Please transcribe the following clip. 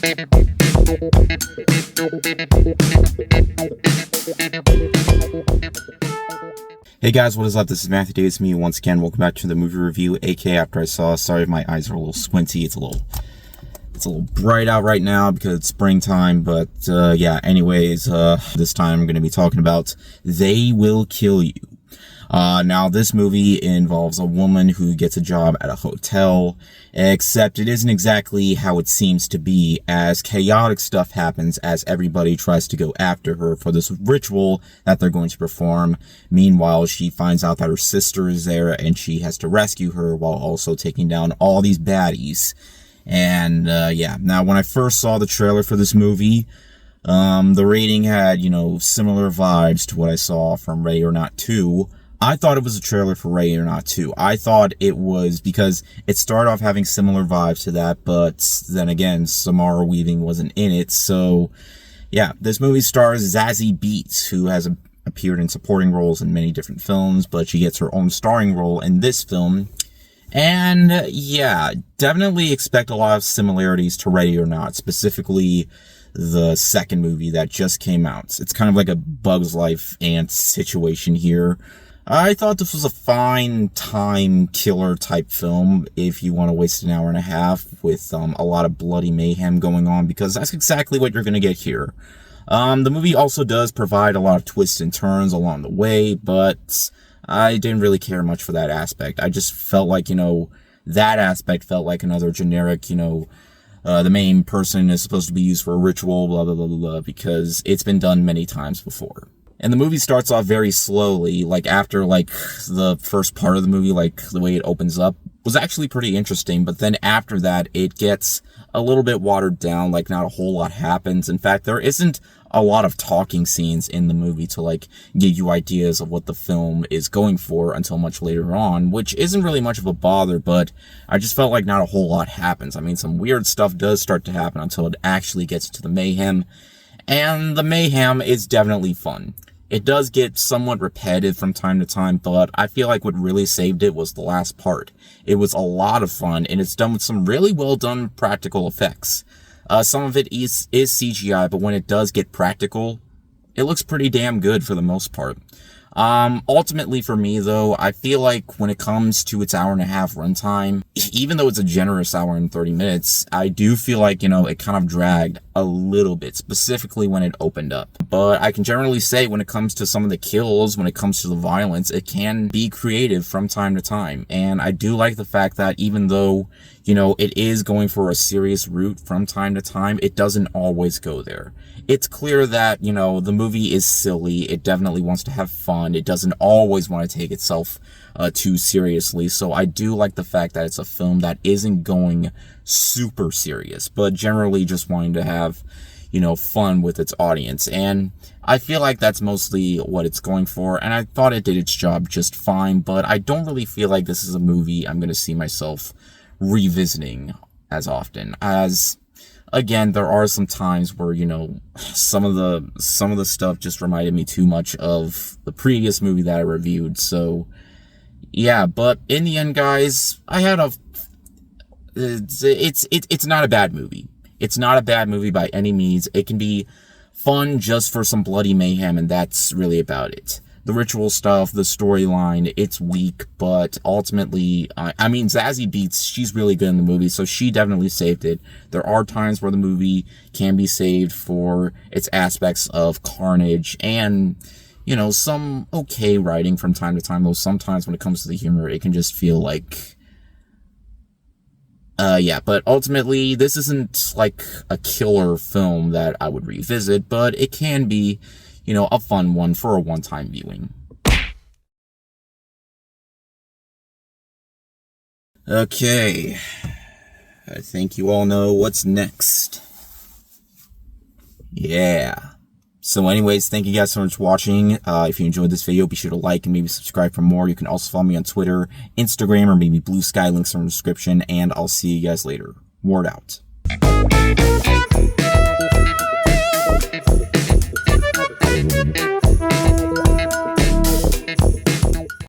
Hey guys, what is up? This is Matthew Davis, me once again. Welcome back to the movie review, aka After I Saw. Sorry if my eyes are a little squinty. It's a little bright out right now because it's springtime, but yeah, anyways, this time I'm going to be talking about They Will Kill You. Now this movie involves a woman who gets a job at a hotel, except it isn't exactly how it seems to be, as chaotic stuff happens as everybody tries to go after her for this ritual that they're going to perform. Meanwhile, she finds out that her sister is there and she has to rescue her while also taking down all these baddies. And yeah, now when I first saw the trailer for this movie, the rating had, similar vibes to what I saw from Ready or Not 2. I thought it was a trailer for Ready or Not 2. I thought it was because it started off having similar vibes to that, but then again, Samara Weaving wasn't in it. So yeah, this movie stars Zazie Beetz, who has appeared in supporting roles in many different films, but she gets her own starring role in this film. And yeah, definitely expect a lot of similarities to Ready or Not, specifically the second movie that just came out. It's kind of like a Bug's Life Ants situation here. I thought this was a fine time killer type film if you want to waste an hour and a half with a lot of bloody mayhem going on, because that's exactly what you're going to get here. The movie also does provide a lot of twists and turns along the way, but I didn't really care much for that aspect. I just felt like, that aspect felt like another generic, the main person is supposed to be used for a ritual, blah, blah, blah, blah, blah, because it's been done many times before. And the movie starts off very slowly, after, the first part of the movie, the way it opens up, was actually pretty interesting, but then after that, it gets a little bit watered down, not a whole lot happens. In fact, there isn't a lot of talking scenes in the movie to, give you ideas of what the film is going for until much later on, which isn't really much of a bother, but I just felt like not a whole lot happens. I mean, some weird stuff does start to happen until it actually gets to the mayhem, and the mayhem is definitely fun. It does get somewhat repetitive from time to time, but I feel like what really saved it was the last part. It was a lot of fun, and it's done with some really well done practical effects. Some of it is CGI, but when it does get practical, it looks pretty damn good for the most part. Ultimately for me though, I feel like when it comes to its hour and a half runtime, even though it's a generous hour and 30 minutes, I do feel like, it kind of dragged a little bit, specifically when it opened up. But I can generally say when it comes to some of the kills, when it comes to the violence, it can be creative from time to time. And I do like the fact that even though, it is going for a serious route from time to time, it doesn't always go there. It's clear that, the movie is silly. It definitely wants to have fun. It doesn't always want to take itself too seriously. So I do like the fact that it's a film that isn't going super serious, but generally just wanting to have, fun with its audience. And I feel like that's mostly what it's going for. And I thought it did its job just fine, but I don't really feel like this is a movie I'm going to see myself revisiting as often, as again, there are some times where, some of the stuff just reminded me too much of the previous movie that I reviewed. So yeah, but in the end, guys, it's not a bad movie. It's not a bad movie by any means. It can be fun just for some bloody mayhem, and that's really about it. The ritual stuff, the storyline, it's weak, but ultimately, Zazie Beetz, she's really good in the movie, so she definitely saved it. There are times where the movie can be saved for its aspects of carnage and, some okay writing from time to time, though sometimes when it comes to the humor, it can just feel like, yeah, but ultimately, this isn't a killer film that I would revisit, but it can be, a fun one for a one-time viewing. Okay, I think you all know what's next. Yeah. So anyways, thank you guys so much for watching. If you enjoyed this video, be sure to like and maybe subscribe for more. You can also follow me on Twitter, Instagram, or maybe Blue Sky. Links are in the description, and I'll see you guys later. Word out.